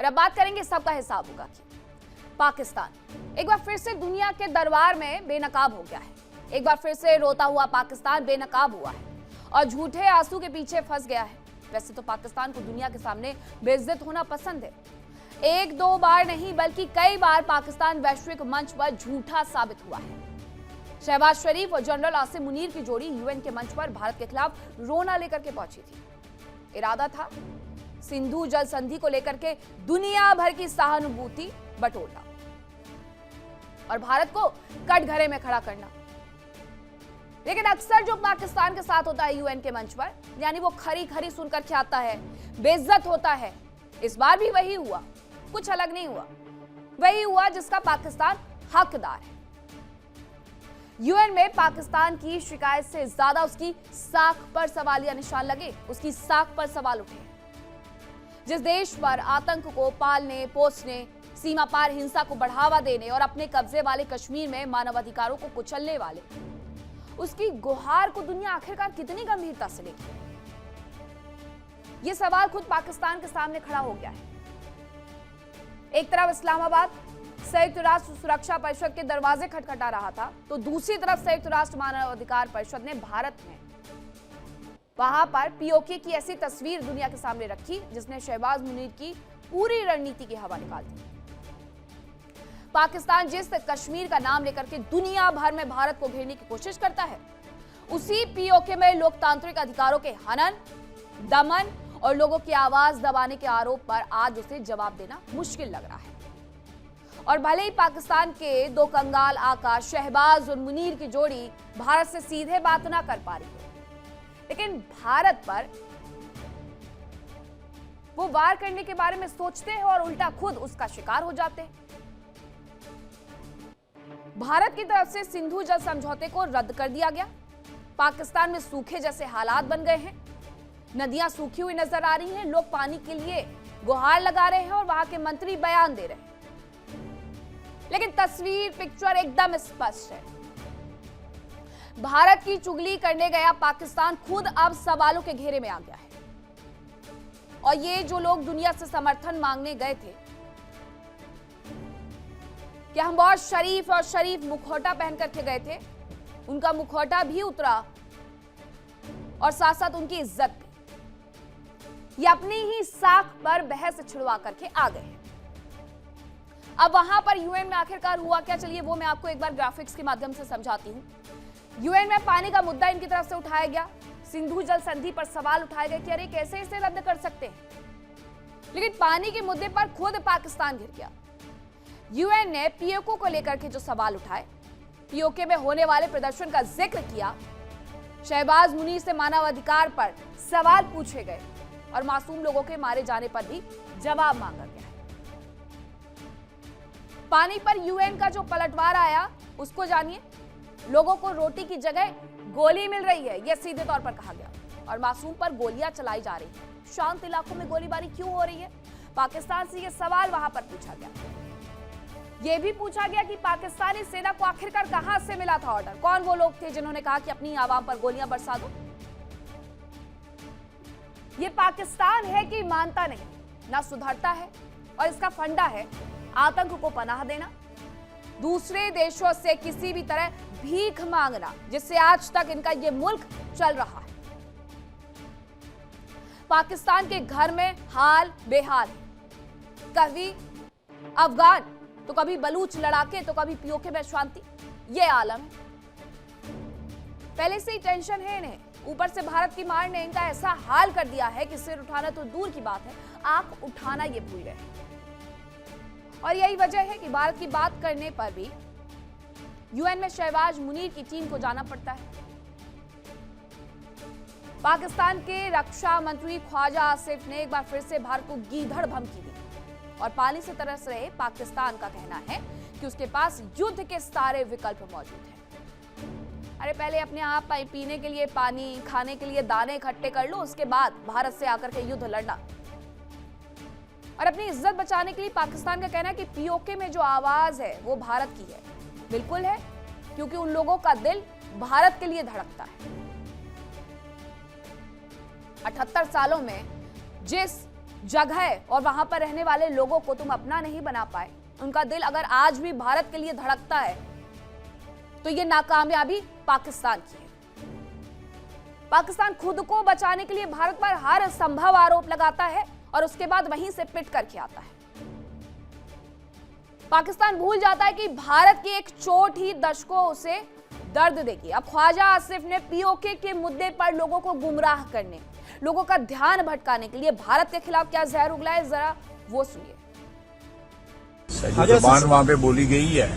और अब बात करेंगे सबका हिसाब होगा कि पाकिस्तान एक बार फिर से दुनिया के दरबार में बेनकाब हो गया है। एक बार फिर से रोता हुआ पाकिस्तान बेनकाब हुआ है और झूठे आंसू के पीछे फंस गया है। वैसे तो पाकिस्तान को दुनिया के सामने बेइज्जत होना पसंद है। एक दो बार नहीं बल्कि कई बार पाकिस्तान वैश्विक मंच पर झूठा साबित हुआ है। शहबाज शरीफ और जनरल आसिम मुनीर की जोड़ी यूएन के मंच पर भारत के खिलाफ रोना लेकर के पहुंची थी। इरादा था सिंधु जल संधि को लेकर के दुनिया भर की सहानुभूति बटोरना और भारत को कटघरे में खड़ा करना। लेकिन अक्सर जो पाकिस्तान के साथ होता है यूएन के मंच पर, यानी वो खरी खरी सुनकर के आता है, बेइज्जत होता है। इस बार भी वही हुआ, कुछ अलग नहीं हुआ। वही हुआ जिसका पाकिस्तान हकदार है। यूएन में पाकिस्तान की शिकायत से ज्यादा उसकी साख पर सवालिया निशान लगे, उसकी साख पर सवाल उठे। जिस देश पर आतंक को पालने पोसने, सीमा पार हिंसा को बढ़ावा देने और अपने कब्जे वाले कश्मीर में मानवाधिकारों को कुचलने वाले, उसकी गुहार को दुनिया आखिरकार कितनी गंभीरता से लेगी? यह सवाल खुद पाकिस्तान के सामने खड़ा हो गया है। एक तरफ इस्लामाबाद संयुक्त राष्ट्र सुरक्षा परिषद के दरवाजे खटखटा रहा था, तो दूसरी तरफ संयुक्त राष्ट्र मानवाधिकार परिषद ने भारत में वहां पर पीओके की ऐसी तस्वीर दुनिया के सामने रखी जिसने शहबाज मुनीर की पूरी रणनीति की हवा निकाल दी। पाकिस्तान जिस कश्मीर का नाम लेकर के दुनिया भर में भारत को घेरने की कोशिश करता है, उसी पीओके में लोकतांत्रिक अधिकारों के हनन, दमन और लोगों की आवाज दबाने के आरोप पर आज उसे जवाब देना मुश्किल लग रहा है। और भले ही पाकिस्तान के दो कंगाल आका शहबाज और मुनीर की जोड़ी भारत से सीधे बात ना कर पा रही हो, लेकिन भारत पर वो वार करने के बारे में सोचते हैं और उल्टा खुद उसका शिकार हो जाते हैं। भारत की तरफ से सिंधु जल समझौते को रद्द कर दिया गया। पाकिस्तान में सूखे जैसे हालात बन गए हैं। नदियां सूखी हुई नजर आ रही हैं, लोग पानी के लिए गुहार लगा रहे हैं और वहां के मंत्री बयान दे रहे हैं। लेकिन तस्वीर पिक्चर एकदम स्पष्ट है। भारत की चुगली करने गया पाकिस्तान खुद अब सवालों के घेरे में आ गया है। और ये जो लोग दुनिया से समर्थन मांगने गए थे कि हम बहुत शरीफ और शरीफ मुखौटा पहन करके गए थे, उनका मुखौटा भी उतरा और साथ साथ उनकी इज्जत भी। ये अपनी ही साख पर बहस छिड़वा करके आ गए हैं। अब वहां पर यूएन में आखिरकार हुआ क्या, चलिए वो मैं आपको एक बार ग्राफिक्स के माध्यम से समझाती हूं। यूएन में पानी का मुद्दा इनकी तरफ से उठाया गया, सिंधु जल संधि पर सवाल उठाए गए कि अरे कैसे इसे रद्द कर सकते हैं। लेकिन पानी के मुद्दे पर खुद पाकिस्तान घिर गया। यूएन ने पीओके को लेकर के जो सवाल उठाए, पीओके में होने वाले प्रदर्शन का जिक्र किया, शहबाज मुनीर से मानवाधिकार पर सवाल पूछे गए और मासूम लोगों के मारे जाने पर भी जवाब मांगा गया है। पानी पर यूएन का जो पलटवार आया उसको जानिए। लोगों को रोटी की जगह गोली मिल रही है, यह सीधे तौर पर कहा गया, और मासूम पर गोलियां चलाई जा रही हैं। शांत इलाकों में गोलीबारी क्यों हो रही है? पाकिस्तान से यह सवाल वहां पर पूछा गया। यह भी पूछा गया कि पाकिस्तानी सेना को आखिरकार कहां से मिला था ऑर्डर, कौन वो लोग थे जिन्होंने कहा कि अपनी आवाम पर गोलियां बरसा दो। ये पाकिस्तान है कि मानता नहीं, ना सुधरता है, और इसका फंडा है आतंक को पनाह देना, दूसरे देशों से किसी भी तरह भीख मांगना, जिससे आज तक इनका ये मुल्क चल रहा है। पाकिस्तान के घर में हाल बेहाल है, कभी अफगान तो कभी बलूच लड़ाके तो कभी पीओके में शांति, ये आलम है। पहले से ही टेंशन है इन्हें, ऊपर से भारत की मार ने इनका ऐसा हाल कर दिया है कि सिर उठाना तो दूर की बात है, आंख उठाना ये भूल गए। और यही वजह है कि भारत की बात करने पर भी यूएन में शहबाज मुनीर की टीम को जाना पड़ता है। पाकिस्तान के रक्षा मंत्री ख्वाजा आसिफ ने एक बार फिर से भारत को गीधड़ धमकी दी और पानी से तरस रहे पाकिस्तान का कहना है कि उसके पास युद्ध के सारे विकल्प मौजूद हैं। अरे पहले अपने आप पीने के लिए पानी, खाने के लिए दाने इकट्ठे कर लो, उसके बाद भारत से आकर के युद्ध लड़ना। और अपनी इज्जत बचाने के लिए पाकिस्तान का कहना है कि पीओके में जो आवाज है वो भारत की है। बिल्कुल है, क्योंकि उन लोगों का दिल भारत के लिए धड़कता है। 78 सालों में जिस जगह और वहां पर रहने वाले लोगों को तुम अपना नहीं बना पाए, उनका दिल अगर आज भी भारत के लिए धड़कता है तो ये नाकामयाबी पाकिस्तान की है। पाकिस्तान खुद को बचाने के लिए भारत पर हर संभव आरोप लगाता है और उसके बाद वहीं से पिट करके आता है। पाकिस्तान भूल जाता है कि भारत की एक चोट ही दशकों उसे दर्द देगी। अब ख्वाजा आसिफ ने पीओके के मुद्दे पर लोगों को गुमराह करने, लोगों का ध्यान भटकाने के लिए भारत के खिलाफ क्या जहर उगला है, जरा वो सुनिए। जो जुबान वहाँ पे बोली गई है,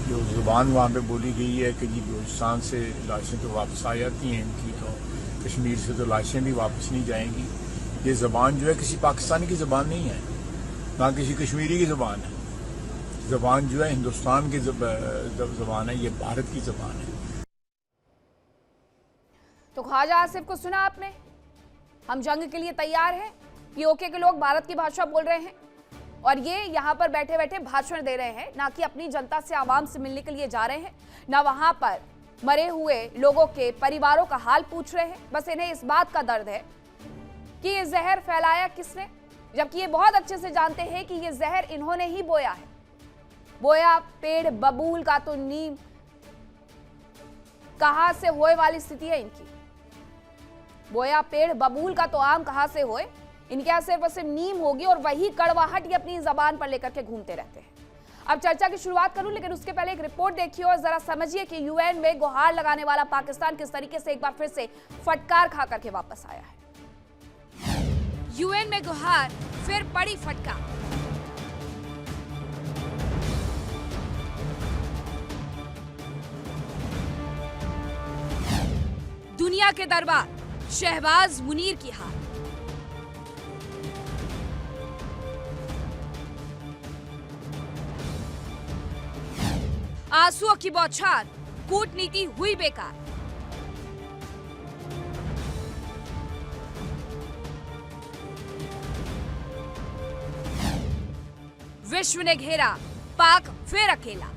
जो जुबान वहाँ पे बोली गई है कि जी बलूचिस्तान से लाशें तो वापस आ जाती हैं इनकी, तो कश्मीर से तो लाशें भी वापस नहीं जाएंगी। ये जबान जो है किसी पाकिस्तानी की जबान नहीं है, ना किसी कश्मीरी की जबान है। जबान जो है हिंदुस्तान की जबान है, ये भारत की जबान है। तो ख्वाजा आसिफ को सुना आपने, हम जंग के लिए तैयार हैं। पीओके के लोग भारत की भाषा बोल रहे हैं और ये यहाँ पर बैठे बैठे भाषण दे रहे हैं, ना कि अपनी जनता से, आवाम से मिलने के लिए जा रहे हैं, ना वहां पर मरे हुए लोगों के परिवारों का हाल पूछ रहे हैं। बस इन्हें इस बात का दर्द है कि ये जहर फैलाया किसने, जबकि ये बहुत अच्छे से जानते हैं कि ये जहर इन्होंने ही बोया है। बोया पेड़ बबूल का तो नीम कहां से होए वाली स्थिति है इनकी। बोया पेड़ बबूल का तो आम कहां से होए, इनके यहां सिर्फ और सिर्फ नीम होगी और वही कड़वाहट ये अपनी जबान पर लेकर के घूमते रहते हैं। अब चर्चा की शुरुआत करूं, लेकिन उसके पहले एक रिपोर्ट देखिए और जरा समझिए कि यूएन में गुहार लगाने वाला पाकिस्तान किस तरीके से एक बार फिर से फटकार खा करके वापस आया है। यूएन में गुहार, फिर पड़ी फटकार। दुनिया के दरबार, शहबाज मुनीर की हार। आंसुओं की बौछार, कूटनीति हुई बेकार। विश्व ने घेरा, पाक फिर अकेला।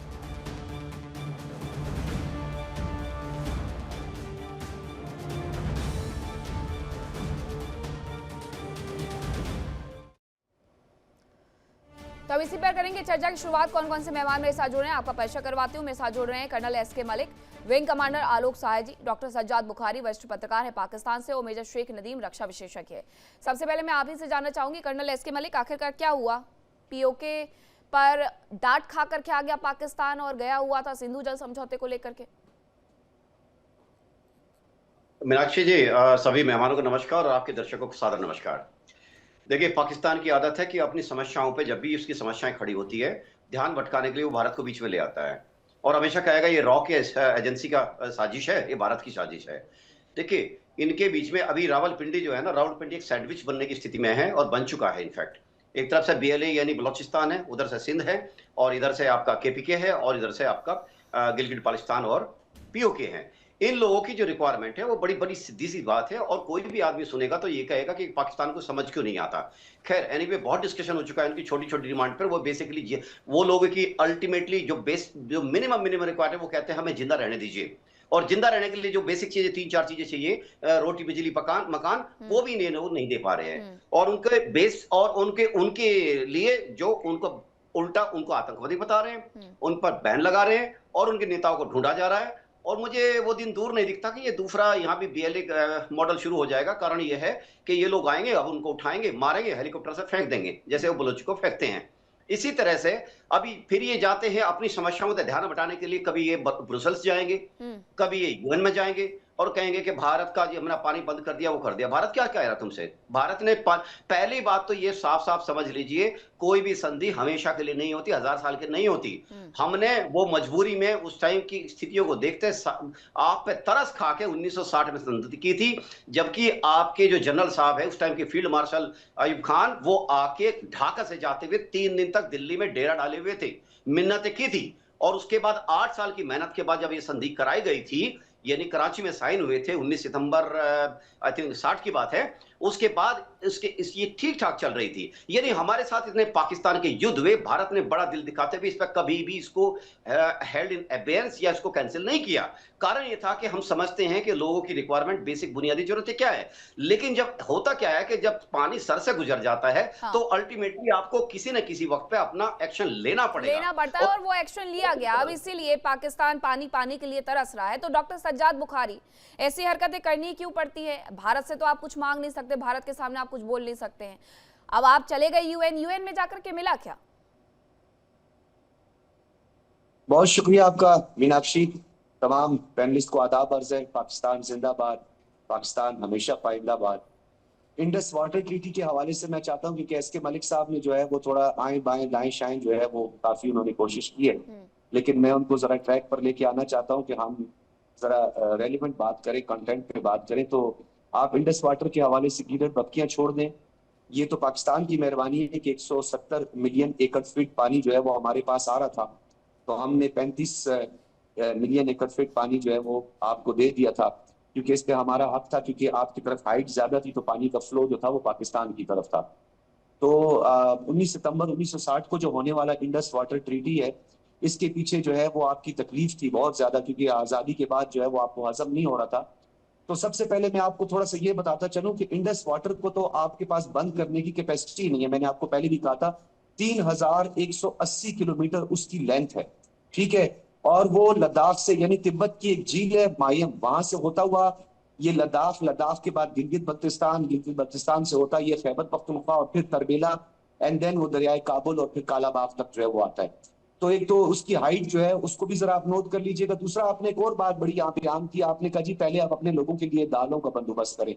तो अब इसी पर करेंगे चर्चा की शुरुआत। कौन कौन से मेहमान मेरे साथ जुड़ रहे हैं आपका परिचय करवाती हूँ। मेरे साथ जुड़ रहे हैं कर्नल एस के मलिक, विंग कमांडर आलोक सहाय जी, डॉक्टर सज्जाद बुखारी, वरिष्ठ पत्रकार है पाकिस्तान से, और मेजर शेख नदीम, रक्षा विशेषज्ञ है। सबसे पहले मैं आप ही से जानना चाहूंगी कर्नल एस के मलिक, आखिरकार क्या हुआ? पीओके पर डांट खा करके आ गया पाकिस्तान और गया हुआ था सिंधु जल समझौते को लेकर के। मीनाक्षी जी, सभी मेहमानों को नमस्कार और आपके दर्शकों को सादर नमस्कार। देखिए, पाकिस्तान की आदत है कि अपनी समस्याओं पे जब भी उसकी समस्याएं खड़ी होती है, ध्यान भटकाने के लिए वो भारत को बीच में ले आता है और हमेशा कहेगा ये रॉ के एजेंसी का साजिश है, ये भारत की साजिश है। देखिए, इनके बीच में अभी रावलपिंडी जो है ना, रावलपिंडी एक सैंडविच बनने की स्थिति में है और बन चुका है। इनफैक्ट एक तरफ से BLA यानी बलोचिस्तान है, उधर से सिंध है और इधर से आपका KPK है और इधर से आपका गिलगिट बाल्टिस्तान और POK है। इन लोगों की जो रिक्वायरमेंट है वो बड़ी बड़ी सीधी सी बात है और कोई भी आदमी सुनेगा तो ये कहेगा कि पाकिस्तान को समझ क्यों नहीं आता। खैर, एनीवे बहुत डिस्कशन हो चुका है उनकी छोटी छोटी डिमांड पर। वो बेसिकली वो लोगों की अल्टीमेटली जो मिनिमम रिक्वायरमेंट है वो कहते हैं हमें जिंदा रहने दीजिए, और जिंदा रहने के लिए जो बेसिक चीजें 3-4 चीजें चाहिए, रोटी, बिजली, मकान, वो भी नहीं दे पा रहे हैं। और उनके बेस और उनके लिए जो उनको उल्टा उनको आतंकवादी बता रहे हैं, उन पर बैन लगा रहे हैं और उनके नेताओं को ढूंढा जा रहा है। और मुझे वो दिन दूर नहीं दिखता कि ये दूसरा यहाँ भी BLA मॉडल शुरू हो जाएगा। कारण ये है कि ये लोग आएंगे, अब उनको उठाएंगे, मारेंगे, हेलीकॉप्टर से फेंक देंगे जैसे वो बलोच को फेंकते हैं। इसी तरह से अभी फिर ये जाते हैं अपनी समस्याओं का ध्यान बटाने के लिए, कभी ये ब्रुसेल्स जाएंगे, कभी ये UN में जाएंगे और कहेंगे कि भारत का जो हमने पानी बंद कर दिया वो कर दिया। भारत क्या कह रहा तुमसे? भारत ने पहली बात तो ये साफ साफ समझ लीजिए, कोई भी संधि हमेशा के लिए नहीं होती, 1000 साल की नहीं होती। हमने वो मजबूरी में उस टाइम की स्थितियों को देखते आप पे तरस खा के 1960 में संधि की थी, जबकि आपके जो जनरल साहब है उस टाइम के फील्ड मार्शल अयूब खान, वो आके ढाका से जाते हुए 3 दिन तक दिल्ली में डेरा डाले हुए थे, मिन्नतें की थी। और उसके बाद 8 साल की मेहनत के बाद जब ये संधि कराई गई थी, यानी कराची में साइन हुए थे 19 सितंबर आई थिंक 60 की बात है। उसके बाद ये ठीक ठाक चल रही थी। यानी हमारे साथ इतने पाकिस्तान के युद्ध हुए, भारत ने बड़ा दिल दिखाते हुए इस पर कभी भी इसको हेल्ड इन अबेयंस या इसको कैंसिल नहीं किया। कारण ये था कि हम समझते हैं कि लोगों की रिक्वायरमेंट, बेसिक बुनियादी जरूरतें क्या है। लेकिन जब होता क्या है कि जब पानी सर से गुजर जाता है तो अल्टीमेटली आपको किसी न किसी वक्त पे अपना एक्शन लेना पड़ता है और वो एक्शन लिया गया। अब इसीलिए पाकिस्तान पानी के लिए तरस रहा है। तो डॉक्टर सज्जाद बुखारी, ऐसी हरकतें करनी क्यों पड़ती है? भारत से तो आप कुछ मांग नहीं सकते, भारत के सामने आप कुछ बोल नहीं सकते हैं। अब आप चले गए यूएन में जाकर के मिला क्या? बहुत शुक्रिया आपका मीनाक्षी। तमाम पैनलिस्ट को आदाब अर्ज है। पाकिस्तान जिंदाबाद, पाकिस्तान हमेशा पाइंदाबाद। इंडस वाटर ट्रीटी के हवाले से मैं चाहता हूं कि के मलिक साहब ने जो है वो थोड़ा आए बाएं दाएं शाएं जो है वो काफी उन्होंने कोशिश की है, लेकिन मैं उनको जरा ट्रैक पर लेके आना चाहता हूं कि हम जरा रेलिवेंट बात करें, कंटेंट पे बात करें। तो आप इंडस वाटर के हवाले से कीड़े बपकियां छोड़ दें। ये तो पाकिस्तान की मेहरबानी है कि 170 मिलियन एकड़ फीट पानी जो है वो हमारे पास आ रहा था, तो हमने 35 मिलियन एकड़ फीट पानी जो है वो आपको दे दिया था, क्योंकि इस पे हमारा हक था, क्योंकि आपकी तरफ हाइट ज्यादा थी तो पानी का फ्लो जो था वो पाकिस्तान की तरफ था। तो 19 सितंबर 1960 को जो होने वाला इंडस वाटर ट्रीटी है, इसके पीछे जो है वो आपकी तकलीफ थी बहुत ज्यादा, क्योंकि आजादी के बाद जो है वो आपको हजम नहीं हो रहा था। तो सबसे पहले मैं आपको थोड़ा सा ये बताता चलूं कि इंडस वाटर को तो आपके पास बंद करने की कैपेसिटी नहीं है। मैंने आपको पहले भी कहा था 3180 किलोमीटर उसकी लेंथ है, ठीक है। और वो लद्दाख से, यानी तिब्बत की एक झील है मायम, वहां से होता हुआ ये लद्दाख, लद्दाख के बाद गिलगित बल्तिस्तान से होता है ये खैबर पख्तूनख्वा और फिर तरबेला, एंड देन वो दरियाए काबुल और फिर कालाबाग तक जो है वो आता है। तो एक तो उसकी हाइट जो है उसको भी जरा आप नोट कर लीजिएगा। दूसरा, आपने एक और बात बड़ी यहाँ पे आम की, आपने कहा जी पहले आप अपने लोगों के लिए दालों का बंदोबस्त करें।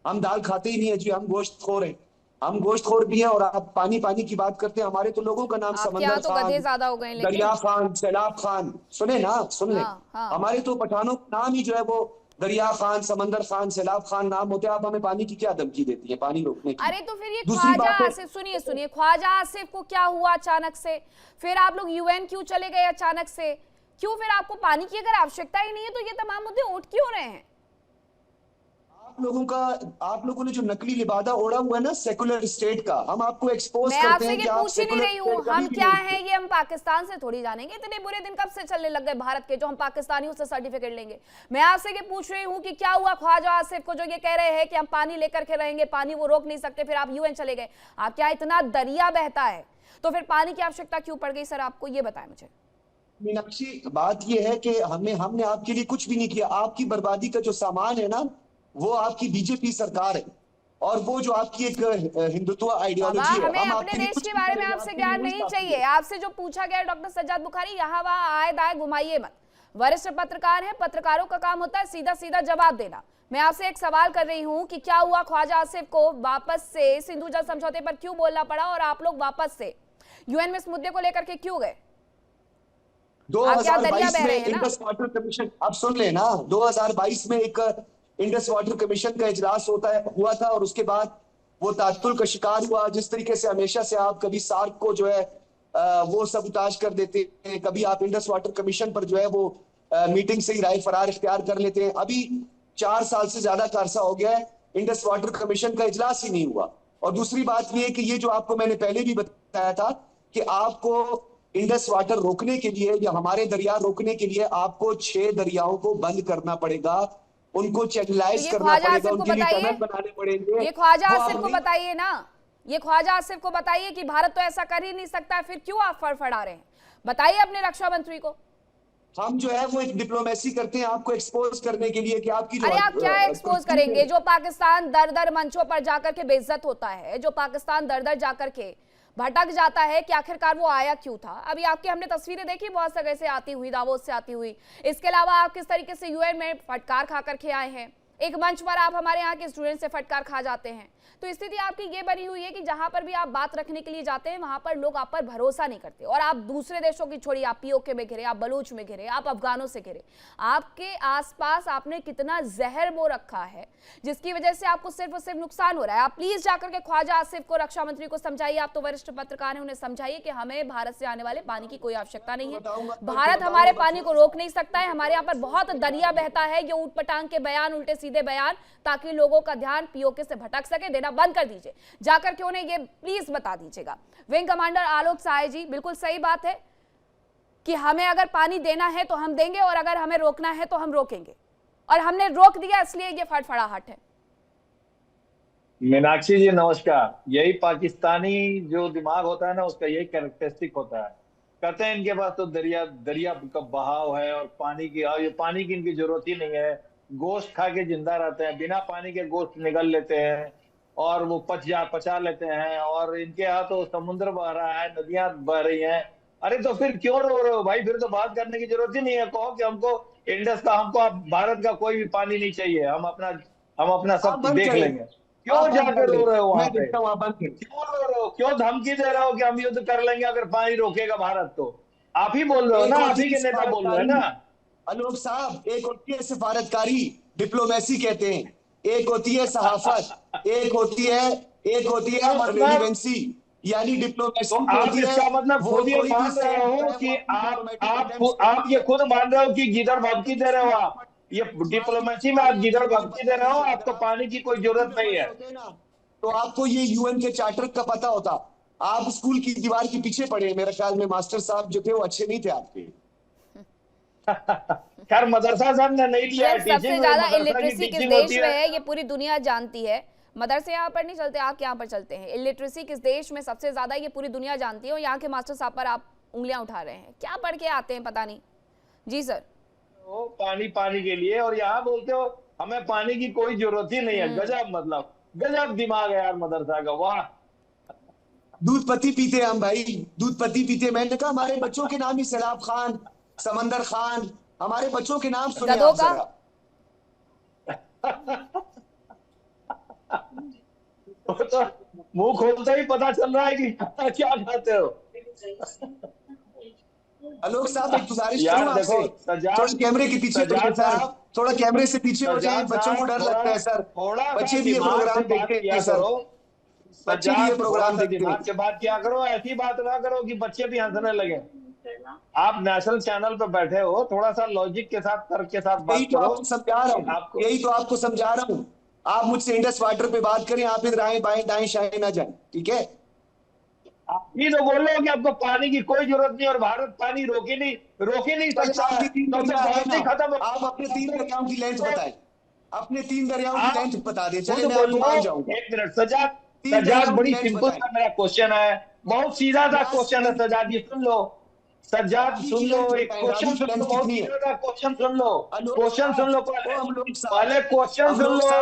हम दाल खाते ही नहीं है जी, हम गोश्त खोर हैं, हम गोश्त खोर भी हैं। और आप पानी की बात करते हैं, हमारे तो लोगों का नाम समंदर खान, ज्यादा हो गए, दरिया खान, सैलाब खान, सुने ना, सुन ले। हमारे तो पठानों का नाम ही जो है वो दरिया खान, समंदर खान, सैलाब खान नाम होते हैं। आप हमें पानी की क्या धमकी देती है, पानी रोकने की? अरे तो फिर ये ख्वाजा आसिफ, सुनिए ख्वाजा आसिफ को क्या हुआ अचानक से? फिर आप लोग यूएन क्यों चले गए अचानक से? क्यों फिर आपको पानी की अगर आवश्यकता ही नहीं है तो ये तमाम मुद्दे उठ क्यों रहे हैं? आप लोगों ने जो नकली लिबादा ओढ़ा हुआ है ना सेकुलर स्टेट का, हम आपको एक्सपोज करते हैं कि आप पूछ नहीं रही हूँ हम क्या हैं, ये हम पाकिस्तान से थोड़ी जानेंगे। इतने बुरे दिन कब से चलने लग गए भारत के जो हम पाकिस्तानियों से सर्टिफिकेट लेंगे? मैं आपसे ये पूछ रही हूँ कि क्या हुआ ख्वाजा आसिफ को जो ये कह रहे हैं कि हम पानी लेकर के रहेंगे, पानी वो रोक नहीं सकते, फिर आप यूएन चले गए। आप क्या इतना दरिया बहता है तो फिर पानी की आवश्यकता क्यों पड़ गई? सर आपको ये बताएं मुझे। मीनाक्षी, बात ये है कि हमने आपके लिए कुछ भी नहीं किया। आपकी बर्बादी का जो सामान है ना वो आपकी बीजेपी सरकार है, और वो जो आपकी एक हिंदुत्व आइडियोलॉजी है। हमें अपने देश के बारे में आपसे ज्ञान नहीं चाहिए। आपसे जो पूछा गया डॉक्टर सज्जाद बुखारी, यहाँ वहाँ आए दाए घुमाइए मत। वरिष्ठ पत्रकार हैं, पत्रकारों का काम होता है सीधा सीधा जवाब देना। मैं आपसे एक सवाल कर रही हूँ कि क्या हुआ ख्वाजा आसिफ को वापस से सिंधु जल समझौते पर क्यों बोलना पड़ा, और आप लोग वापस से यूएन में इस मुद्दे को लेकर के क्यों गए? 2022 में इंडस वाटर कमीशन, अब सुन लेना, 2022 में एक इंडस वाटर कमीशन का इजलास हुआ था, और उसके बाद वो तातुल का शिकार हुआ। जिस तरीके से हमेशा से आप कभी सार्क को जो है वो सबूताज कर देते हैं, कभी आप इंडस वाटर कमीशन पर जो है वो मीटिंग से ही राय फरार इख्तियार कर लेते हैं। अभी 4 साल से ज्यादा का अरसा हो गया है, इंडस वाटर कमीशन का इजलास ही नहीं हुआ। और दूसरी बात ये है कि ये जो आपको मैंने पहले भी बताया था कि आपको इंडस वाटर रोकने के लिए या हमारे दरिया रोकने के लिए आपको 6 दरियाओं को बंद करना पड़ेगा, उनको चैनलाइज करना पड़ेगा, उनके लिए टनल बनाने पड़ेंगे। ये ख्वाजा आसिफ को बताइए ना, ये ख्वाजा आसिफ को बताइए कि भारत तो ऐसा कर ही नहीं सकता है, फिर क्यों आप फड़फड़ा रहे हैं? बताइए अपने रक्षा मंत्री को। हम जो है वो एक डिप्लोमेसी करते हैं आपको एक्सपोज करने के लिए कि आपकी अरे आप क्या एक्सपोज करेंगे? जो पाकिस्तान दर दर मंचों पर जाकर के बेइज्जत होता है, जो पाकिस्तान दर दर जाकर के भटक जाता है कि आखिरकार वो आया क्यों था। अभी आपकी हमने तस्वीरें देखी बहुत जगह से आती हुई, दावोस से आती हुई। इसके अलावा आप किस तरीके से यूएन में फटकार खा करके आए हैं, एक मंच पर आप हमारे यहाँ के स्टूडेंट से फटकार खा जाते हैं। तो स्थिति आपकी ये बनी हुई है कि जहां पर भी आप बात रखने के लिए जाते हैं वहां पर लोग आप पर भरोसा नहीं करते, और आप दूसरे देशों की छोड़िए, आप पीओके में घिरे, आप बलूच में घिरे, आप अफगानों से घिरे, आपके आसपास आपने कितना जहर बो रखा है जिसकी वजह से आपको सिर्फ और सिर्फ नुकसान हो रहा है। आप प्लीज जाकर के ख्वाजा आसिफ को, रक्षा मंत्री को समझाइए, आप तो वरिष्ठ पत्रकार हैं, उन्हें समझाइए कि हमें भारत से आने वाले पानी की कोई आवश्यकता नहीं है। भारत हमारे पानी को रोक नहीं सकता है। हमारे यहाँ पर बहुत दरिया बहता है, ये ऊट पटांग के बयान, उल्टे सीधे बयान, ताकि लोगों का ध्यान पीओके से भटक सके, देना बंद कर दीजिए। जाकर के उन्हें ये प्लीज बता दीजिएगा। विंग कमांडर आलोक सहाय जी, बिल्कुल सही बात है कि हमें अगर पानी देना है तो हम देंगे, और अगर हमें रोकना है तो हम रोकेंगे, और हमने रोक दिया इसलिए ये फड़फड़ाहट है। मीनाक्षी जी नमस्कार। यही पाकिस्तानी जो दिमाग होता है ना, उसका यही कैरेक्टरिस्टिक होता है। कहते हैं इनके पास तो दरिया का बहाव है और पानी की इनकी जरूरत ही नहीं है, गोश्त खा के जिंदा रहते हैं, बिना पानी के गोश्त निगल लेते हैं और वो पचा लेते हैं, और इनके यहाँ तो समुद्र बह रहा है, नदियां बह रही हैं। अरे तो फिर क्यों रो रहे हो भाई? फिर तो बात करने की जरूरत ही नहीं है। कहो कि हमको इंडस का, हमको भारत का कोई भी पानी नहीं चाहिए, हम अपना सब देख लेंगे। क्यों जाकर रो रहे हो वहां पे? क्यों रो रहे हो? क्यों धमकी दे रहे हो कि हम युद्ध कर लेंगे अगर पानी रोकेगा भारत? तो आप ही बोल रहे हो ना, आप ही के नेता बोल रहे हैं ना। आलोक साहब, एक होती है सफारतकारी, डिप्लोमेसी कहते हैं, एक होती है सहाफत, एक होती है रेलिवेंसी, यानी डिप्लोमेसी। तो आप इसका मतलब खुद ये मान रहे हो कि आप ये खुद मान रहे हो कि गिदड़ धमकी दे रहे हो? आप ये डिप्लोमेसी में आप गिदड़ धमकी दे रहे हो? आपको पानी की कोई जरूरत नहीं है तो आपको ये यूएन के चार्टर का पता होता। आप स्कूल की दीवार के पीछे पड़े। मेरे ख्याल में मास्टर साहब जो थे वो अच्छे नहीं थे आपके। खैर मदरसा साहब ने नहीं लिया। सबसे ज्यादा इलिटरेसी किस देश में है ये पूरी दुनिया जानती है। मदरसे यहाँ पर नहीं चलते, आप यहाँ पर चलते हैं। इलिटरेसी किस देश में सबसे ज्यादा ये पूरी दुनिया जानती है, और यहाँ के मास्टर साहब पर आप उंगलियां उठा रहे हैं। क्या पढ़ के आते हैं पता नहीं। जी सर। पानी के लिए, और यहाँ बोलते हो हमें पानी की कोई जरूरत ही नहीं है। गजब, मतलब गजब दिमाग है यार मदरसा का। वाह। दूध पत्ती पीते हम भाई, दूध पत्ती पीते। मैंने कहा हमारे बच्चों के नाम ही सैलाब खान, समंदर खान, हमारे बच्चों के नाम सुने आप जरा। तो मुंह खोलते ही पता चल रहा है कि क्या खाते हो। आलोक साहब एक गुजारिश करूं आपसे, थोड़ा कैमरे के पीछे थोड़ा कैमरे से पीछे हो जाए। बच्चों को डर लगता है सर, बच्चे भी ये प्रोग्राम देखते हैं सर, बच्चे भी ये प्रोग्राम देखते हैं। के बात क्या करो, ऐसी बात ना करो कि बच्चे भी हंसने लगे। आप नेशनल चैनल पे बैठे हो, थोड़ा सा लॉजिक के साथ, तर्क के साथ बात करो। समझा रहा हूँ, यही तो आपको समझा रहा हूँ। आप मुझसे इंडस वाटर पे बात करें, आप इधर आए बाएं दाएं शाएं ना जाए, ठीक है? आप ही तो बोल रहे हो कि आपको पानी की कोई जरूरत नहीं और भारत पानी रोक ही नहीं सकता। खत्म। आप अपने 3 दरियाओं की लेंथ बताएं, अपने 3 दरियाओं की लेंथ बता दें। चलिए मैं आपको मान जाऊंगा। 1 मिनट सज्जाद, बड़ी सिंपल सा मेरा क्वेश्चन है, बहुत सीधा सा क्वेश्चन है सज्जाद जी, सुन लो। सज्जाद सुन लो, एक क्वेश्चन सुन लो, बहुत सीधा सा क्वेश्चन सुन लो, क्वेश्चन सुन लो, पहले क्वेश्चन सुन लो।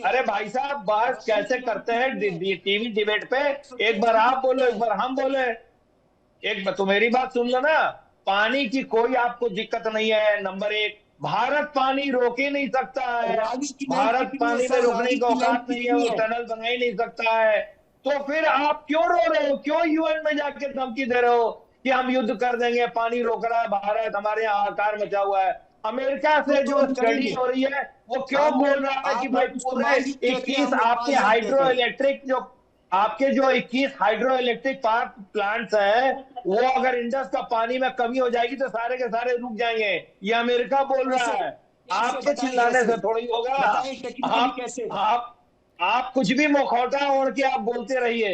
अरे भाई साहब, बात कैसे करते हैं टीवी डिबेट पे? एक बार आप बोलो, एक बार हम बोले। एक बार तो मेरी बात सुन लो ना। पानी की कोई आपको दिक्कत नहीं है। नंबर 1, भारत पानी रोक ही नहीं सकता है। भारत पानी में रोकने का औकात नहीं है, वो टनल बना ही नहीं सकता है। तो फिर आप क्यों रो रहे हो? क्यों यूएन में जाके धमकी दे रहे हो कि हम युद्ध कर देंगे, पानी रोक रहा है भारत, हमारे यहाँ आकार मचा हुआ है? अमेरिका से जो स्टडी हो रही है वो क्यों बोल रहा है कि भाई पूरे 21 आपके जो 21 हाइड्रो इलेक्ट्रिक पावर प्लांट्स है, वो अगर इंडस का पानी में कमी हो जाएगी तो सारे के सारे रुक जाएंगे? ये अमेरिका बोल रहा है। आपके चिल्लाने से थोड़ी होगा। आप कुछ भी मुखौटा ओढ़ के आप बोलते रहिए।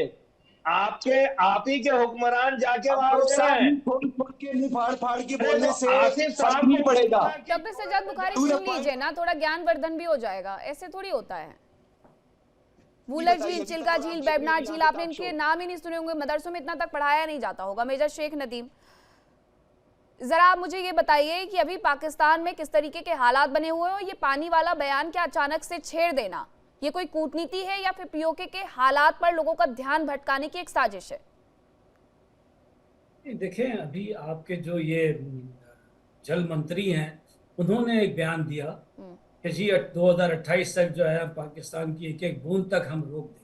आप ही के हुक्मरान जाके वहां रुक रहे हैं। मुंह फाड़ के बोलने से फर्क नहीं पड़ेगा। डॉक्टर सज्जाद बुखारी सुन लीजिए ना, थोड़ा ज्ञानवर्धन भी हो जाएगा। ऐसे थोड़ी होता है। वूलर झील, चिल्का झील, बेबनार झील, आपने इनके नाम ही नहीं सुने होंगे, मदरसों में इतना तक पढ़ाया नहीं जाता होगा। मेजर शेख नदीम, जरा आप मुझे ये बताइए कि अभी पाकिस्तान में किस तरीके के हालात बने हुए हैं, और ये पानी वाला बयान क्या अचानक से छेड़ देना, ये कोई कूटनीति है या फिर पीओके के हालात पर लोगों का ध्यान भटकाने की एक साजिश है? देखें, अभी आपके जो ये जल मंत्री हैं, उन्होंने एक बयान दिया कि जी 2028 तक जो है पाकिस्तान की एक एक बूंद तक हम रोक देंगे।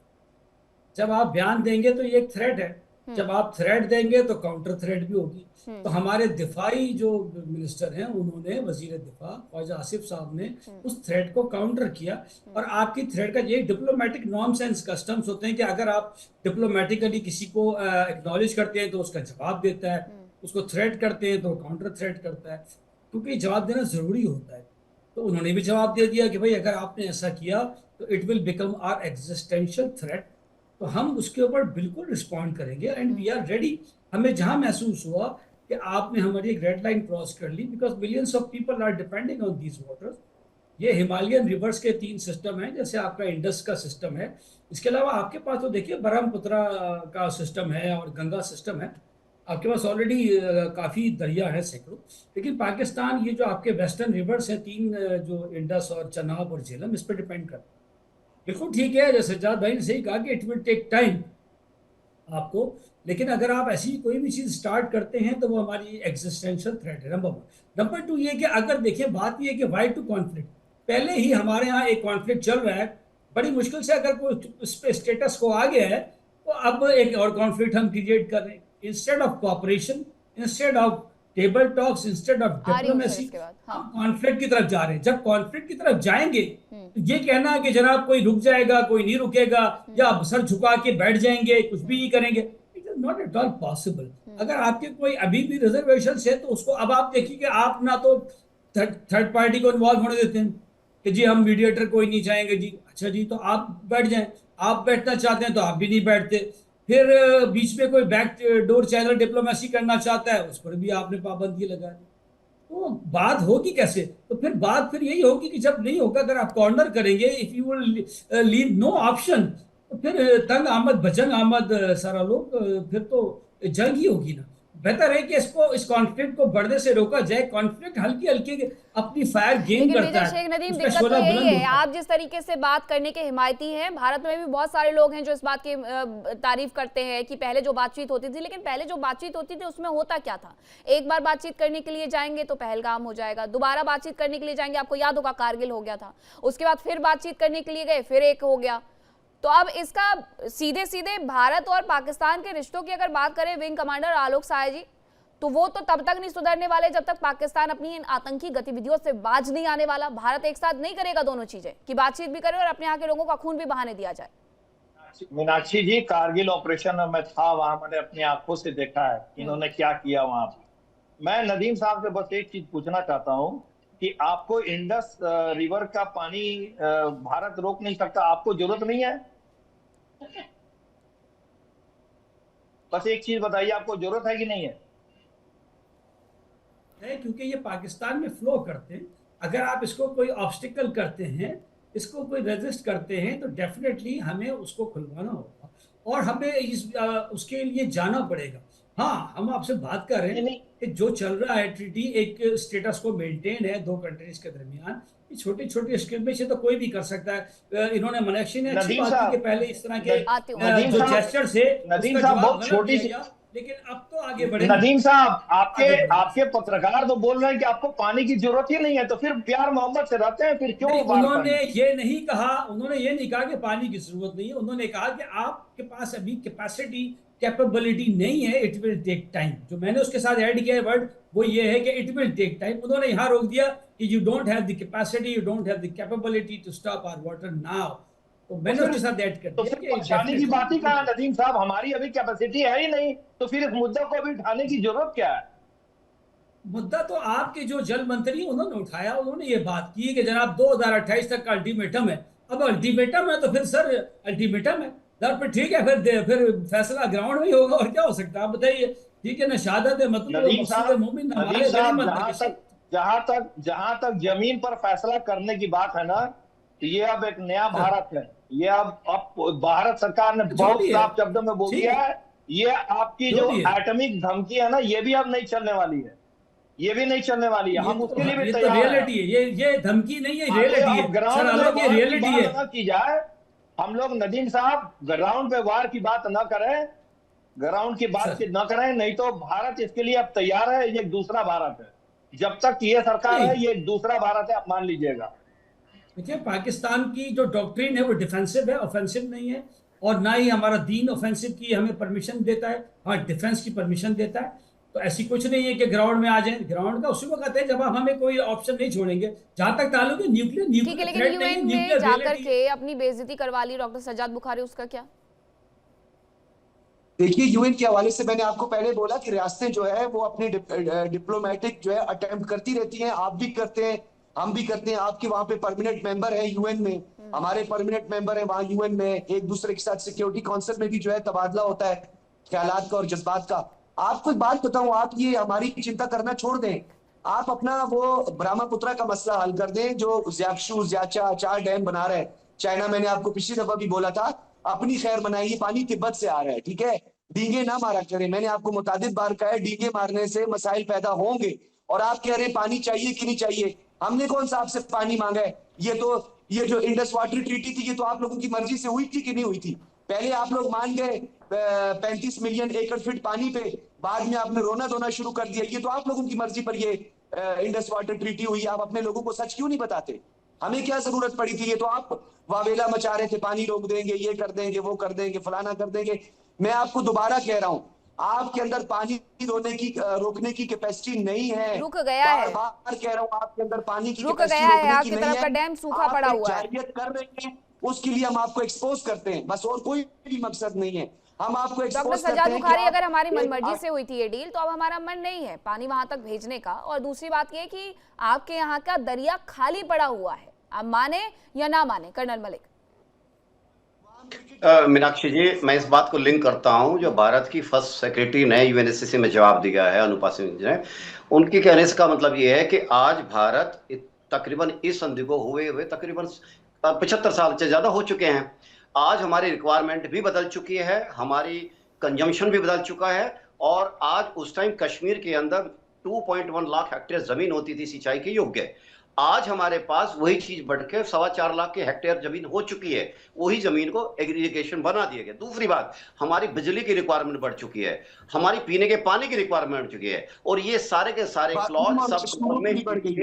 जब आप बयान देंगे तो ये एक थ्रेट है, जब आप थ्रेट देंगे तो काउंटर थ्रेट भी होगी। तो हमारे दिफाई जो मिनिस्टर हैं उन्होंने, वजीर दिफा ख्वाजा आसिफ साहब ने उस थ्रेट को काउंटर किया। और आपकी थ्रेट का ये डिप्लोमेटिक नॉर्म्स एंड कस्टम्स होते हैं कि अगर आप डिप्लोमेटिकली किसी को एक्नॉलेज करते हैं तो उसका जवाब देता है, उसको थ्रेट करते हैं तो काउंटर थ्रेट करता है, क्योंकि जवाब देना जरूरी होता है। तो उन्होंने भी जवाब दे दिया कि भाई अगर आपने ऐसा किया तो it will become our existential threat, तो हम उसके ऊपर बिल्कुल रिस्पॉन्ड करेंगे एंड वी आर रेडी। हमें जहां महसूस हुआ कि आपने हमारी एक रेड लाइन क्रॉस कर ली, because millions of people are depending on these waters. ये हिमालयन रिवर्स के 3 सिस्टम हैं, जैसे आपका इंडस का सिस्टम है, इसके अलावा आपके पास तो देखिए ब्रह्मपुत्रा का सिस्टम है और गंगा सिस्टम है, आपके पास ऑलरेडी काफ़ी दरिया है सैकड़ों। लेकिन पाकिस्तान ये जो आपके वेस्टर्न रिवर्स हैं 3 जो इंडस और चनाब और झेलम, इस पर डिपेंड करता है। बिल्कुल ठीक है, जैसे सज्जाद भाई ने सही कहा कि इट विल टेक टाइम आपको, लेकिन अगर आप ऐसी कोई भी चीज़ स्टार्ट करते हैं तो वो हमारी एग्जिस्टेंशियल थ्रेट है, नंबर 1। नंबर 2 ये कि अगर देखिए बात ये है कि वाई टू कॉन्फ्लिक्ट, पहले ही हमारे यहाँ एक कॉन्फ्लिक्ट चल रहा है, बड़ी मुश्किल से अगर कोई उस पर स्टेटस को आ गया है तो अब एक और कॉन्फ्लिक्ट हम क्रिएट कर रहे हैं। Instead of cooperation, instead of table talks, instead of diplomacy, हम कॉन्फ्लिक्ट की तरफ जा रहे हैं। जब कॉन्फ्लिक्ट की तरफ जाएंगे तो ये कहना कि जनाब कोई रुक जाएगा, कोई नहीं रुकेगा, या सर झुका के बैठ जाएंगे, कुछ भी नहीं करेंगे, it is not at all possible. अगर आपके कोई अभी भी रिजर्वेशन है तो उसको अब आप देखिए कि आप ना तो थर्ड पार्टी को इन्वॉल्व होने देते हैं कि जी हम मीडिएटर कोई नहीं चाहेंगे जी, अच्छा जी तो आप बैठ जाएं, आप बैठना चाहते हैं तो आप भी नहीं बैठते, फिर बीच में कोई बैक डोर चैनल डिप्लोमेसी करना चाहता है उस पर भी आपने पाबंदी लगा दी, तो बात होगी कैसे? तो फिर बात फिर यही होगी कि जब नहीं होगा, अगर आप कॉर्नर करेंगे, if you will leave no option, तो फिर तंग आमद भजंग आमद सारा लोग, फिर तो जंग ही होगी ना। बेहतर है कि इस कॉन्फ्लिक्ट को बढ़ने से रोका जाए। कॉन्फ्लिक्ट हल्की हल्की अपनी फायर गेन करता है। शेख नदीम, दिक्कत तो यही है, आप जिस तरीके से बात करने के हिमायती हैं, भारत में भी बहुत सारे लोग हैं जो इस बात की तारीफ करते हैं कि पहले जो बातचीत होती थी, लेकिन पहले जो बातचीत होती थी उसमें होता क्या था? एक बार बातचीत करने के लिए जाएंगे तो पहलगाम हो जाएगा, दोबारा बातचीत करने के लिए जाएंगे, आपको याद होगा कारगिल हो गया था, उसके बाद फिर बातचीत करने के लिए गए, फिर एक हो गया। तो अब इसका सीधे सीधे भारत और पाकिस्तान के रिश्तों की अगर बात करें विंग कमांडर आलोक साया जी, तो वो तो तब तक नहीं सुधरने वाले जब तक पाकिस्तान अपनी इन आतंकी गतिविधियों से बाज नहीं आने वाला। भारत एक साथ नहीं करेगा दोनों चीजें, कि बातचीत भी करे और अपने यहाँ के लोगों का खून भी बहाने दिया जाए। मीनाक्षी जी, कारगिल ऑपरेशन में मैं था, वहां मैंने अपनी आंखों से देखा है इन्होंने क्या किया वहां पर। मैं नदीम साहब से बस एक चीज पूछना चाहता हूं कि आपको इंडस रिवर का पानी भारत रोक नहीं सकता, आपको जरूरत नहीं है? बस एक चीज बताइए, आपको जरूरत है कि नहीं है? क्योंकि ये पाकिस्तान में फ्लो करते हैं। अगर आप इसको कोई ऑब्स्टिकल करते हैं, इसको कोई रेजिस्ट करते हैं, तो डेफिनेटली हमें उसको खुलवाना होगा और हमें उसके लिए जाना पड़ेगा। हाँ, हम आपसे बात कर रहे हैं कि जो चल रहा है ट्रीटी, एक स्टेटस को मेंटेन है 2 कंट्रीज के दरमियान, छोटे छोटे स्क्रिमेज तो कोई भी कर सकता है। इन्होंने मलेशिया ने अच्छी बात की कि पहले इस तरह के जो जेस्चर से नदीम साहब बहुत छोटी सी, लेकिन अब तो आगे बढ़े। नदीम साहब, आपके पत्रकार तो बोल रहे हैं कि आपको पानी की जरूरत ही नहीं है, तो फिर प्यार मोहब्बत से रहते हैं, फिर क्यों? उन्होंने ये नहीं कहा कि पानी की जरूरत नहीं है, उन्होंने कहा कि आपके पास अभी कैपेसिटी कैपेबिलिटी नहीं है, इट विल टेक टाइम। जो मैंने उसके साथ ऐड किया है वर्ड, वो ये है कि इट विल टेक टाइम। उन्होंने यहाँ रोक दिया कि you don't have the capacity, you don't have the capability to stop our water now. तो मैंने उसके साथ ऐड कर दिया कि परेशानी की बात ही कहा नदीम साहब, हमारी अभी कैपेसिटी है ही नहीं, तो फिर इस मुद्दे को अभी उठाने की जरूरत क्या है? मुद्दा तो आपके जो जल मंत्री उन्होंने उठाया, उन्होंने ये बात की कि जनाब 2028 तक का अल्टीमेटम है। अब अल्टीमेटम है तो फिर सर अल्टीमेटम है, फिर ठीक है, फिर फैसला ग्राउंड में ही होगा, और क्या हो सकता है आप बताइए? ठीक है ना, शहादत है मतलब मोमिन हमारे। जहां तक जमीन पर फैसला करने की बात है ना, ये अब एक नया भारत है। ये अब भारत सरकार ने बहुत साफ शब्दों में बोल दिया है, ये आपकी जो एटॉमिक धमकी है ना, ये भी अब नहीं चलने वाली है, ये भी नहीं चलने वाली है। हम उसके लिए भी तैयार हैं। रियलिटी है ये धमकी नहीं है, रियलिटी है। ग्राउंड में रियलिटी है की जाए। हम लोग नदीम साहब ग्राउंड पे वार की बात न करें, ग्राउंड की बात न करें, नहीं तो भारत इसके लिए अब तैयार है। ये दूसरा भारत है, जब तक ये सरकार है ये दूसरा भारत है, आप मान लीजिएगा। देखिए, पाकिस्तान की जो डॉक्ट्रिन है वो डिफेंसिव है, ऑफेंसिव नहीं है। और ना ही हमारा दीन ऑफेंसिव की हमें परमिशन देता है, हाँ डिफेंस की परमिशन देता है। तो ऐसी कुछ नहीं है कि ग्राउंड में आ जाए। ग्राउंड का उसी वक्त है जब आप हमें कोई ऑप्शन नहीं छोड़ेंगे। जहां तक ताल्लुक है ठीक है, न्यूक्लियर लेकिन थ्रेट नहीं है, यूएन में न्यूक्लियर जाकर रियलिटी। के अपनी बेइज्जती करवा ली डॉक्टर सज्जाद बुखारी, उसका क्या? देखिए, यूएन के हवाले से मैंने आपको पहले बोला कि रियासतें जो है वो अपने डिप्लोमेटिक जो है अटेम्प्ट करती रहती हैं। आप भी करते हैं, हम भी करते हैं। आपके वहां पे परमानेंट मेंबर है यूएन में, हमारे परमानेंट मेंबर है वहां यूएन में। एक दूसरे के साथ सिक्योरिटी काउंसिल में भी जो है तबादला होता है ख्यालात का और जज्बात का। आपको एक बात बताऊं, आप ये हमारी चिंता करना छोड़ दें। आप अपना वो ब्रह्मपुत्रा का मसला हल कर दें, जो ज्याक्शू ज्याचा 4 डैम बना रहे हैं चाइना। मैंने आपको पिछली दफा भी बोला था, अपनी खैर बनाइए, पानी तिब्बत से आ रहा है, ठीक है। डींगे ना मारा करें, मैंने आपको मुतादिद बार कहा है, डींगे मारने से मसाइल पैदा होंगे। और आप कह रहे हैं पानी चाहिए कि नहीं चाहिए। हमने कौन सा आपसे पानी मांगा है? ये जो इंडस वाटर ट्रीटी थी, ये तो आप लोगों की मर्जी से हुई थी कि नहीं हुई थी? पहले आप लोग मान गए 35 मिलियन एकड़ फीट पानी पे, बाद में आपने रोना धोना शुरू कर दिया। ये तो आप लोगों की मर्जी पर ये इंडस वाटर ट्रीटी हुई। आप अपने लोगों को सच क्यों नहीं बताते? हमें क्या जरूरत पड़ी थी? ये तो आप वावेला मचा रहे थे, पानी रोक देंगे, ये कर देंगे, वो कर देंगे, फलाना कर देंगे। मैं आपको दोबारा कह रहा हूं, आपके अंदर पानी रोकने की कैपेसिटी नहीं है। रुक गया है, बार बार कह रहा हूं, आपके अंदर पानी की रुक कैपेसिटी गया है, रोकने की आपकी नहीं तरफ का है। डैम सूखा आप पड़ा एक हुआ है। जाहिलियत कर रहे हैं, उसके लिए हम आपको एक्सपोज करते हैं, बस। और कोई भी मकसद नहीं है, हम आपको डॉक्टर एक्सपोज करते सज्जाद हैं कि बुखारी, आप अगर हमारी एक मनमर्जी से हुई थी ये डील, तो अब हमारा मन नहीं है पानी वहां तक भेजने का। और दूसरी बात ये कि आपके यहाँ का दरिया खाली पड़ा हुआ है, आप माने या ना माने कर्नल मलिक। मीनाक्षी जी, मैं इस बात को लिंक करता हूं जो भारत की फर्स्ट सेक्रेटरी ने यूएनएससी में जवाब दिया है, अनुपा सिंह जी ने। उनकी कहने से का मतलब ये है कि आज भारत तकरीबन इस संधि को हुए तकरीबन 75 साल से ज्यादा हो चुके हैं। आज हमारी रिक्वायरमेंट भी बदल चुकी है, हमारी कंजम्पशन भी बदल चुका है। और आज उस टाइम कश्मीर के अंदर 2.1 लाख हेक्टेयर जमीन होती थी सिंचाई के योग्य। आज हमारे पास वही चीज बढ़ के 4.25 लाख के हेक्टेयर जमीन हो चुकी है। वही जमीन को एग्रीगेशन बना दिया गया। दूसरी बात, हमारी बिजली की रिक्वायरमेंट बढ़ चुकी है, हमारी पीने के पानी की रिक्वायरमेंट बढ़ चुकी है। और ये सारे के सारे क्लॉज सब में सुनो सुनो बोलिए, बढ़ गई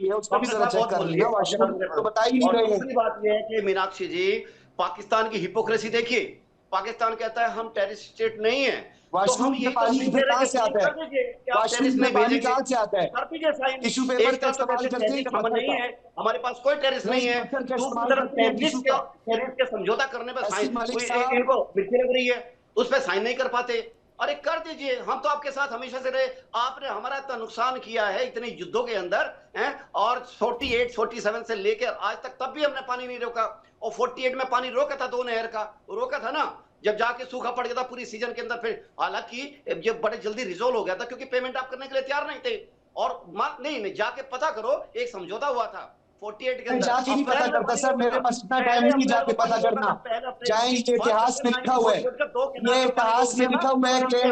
है, उसको भी जरा चेक बहुत कर बोल लेना। लिए। वाशरूम तो बता ही नहीं और रहे हैं। दूसरी बात यह है कि मीनाक्षी जी, पाकिस्तान की हिपोक्रेसी देखिए। पाकिस्तान कहता है हम टेररिस्ट स्टेट नहीं है, तो वाशरूम हम में ये पानी कहाँ से आता है? वाशरूम में पानी कहाँ से आता है? टिश्यू पेपर का इस्तेमाल करते हैं, हम नहीं है, हमारे पास कोई टेररिस्ट नहीं है। दूसरी तरफ टेररिस्ट के समझौता करने पर इनको मिर्ची लग रही है, उस पर साइन नहीं कर पाते। अरे कर दीजिए, हम तो आपके साथ हमेशा से रहे। आपने हमारा इतना नुकसान किया है इतने युद्धों के अंदर हैं, और 48 47 से लेकर आज तक, तब भी हमने पानी नहीं रोका। और 48 में पानी रोका था, 2 नहर का रोका था ना, जब जाके सूखा पड़ गया था पूरी सीजन के अंदर। फिर हालांकि ये बड़े जल्दी रिजोल्व हो गया था, क्योंकि पेमेंट आप करने के लिए तैयार नहीं थे। और नहीं, जाके पता करो, एक समझौता हुआ था 48 के अंदर। जाके नहीं पता करता सर, मेरे पास इतना टाइम नहीं जाके पता करना। चाहे ये इतिहास में लिखा हुआ है, ये इतिहास में लिखा हुआ है कि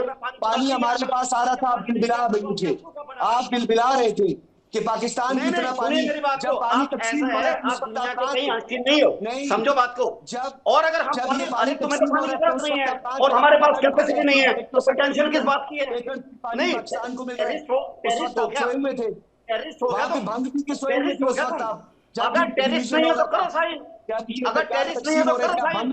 पानी हमारे पास आ रहा था, आप बिलबिला रहे थे, आप बिलबिला रहे थे कि पाकिस्तान की तरह पानी, जब पानी तकसीम हो रहा है, नहीं समझो बात को। जब और अगर हम जब ये अरे पानी तुम्हें तो तकसीम हो पानी रहा की है जरूरत नहीं है, और हमारे पास कैपेसिटी नहीं है, तो पोटेंशियल किस बात की है? पानी पाकिस्तान को मिल रहा है, टेररिस्ट हो गया, सोए हुए थे टेररिस्ट हो गया, वहां पे, भंग पी के सोए हुए थे उस वक्त आप। अगर टेररिस्ट नहीं है तो करो साइन, अगर टेररिस्ट नहीं है तो करो साइन।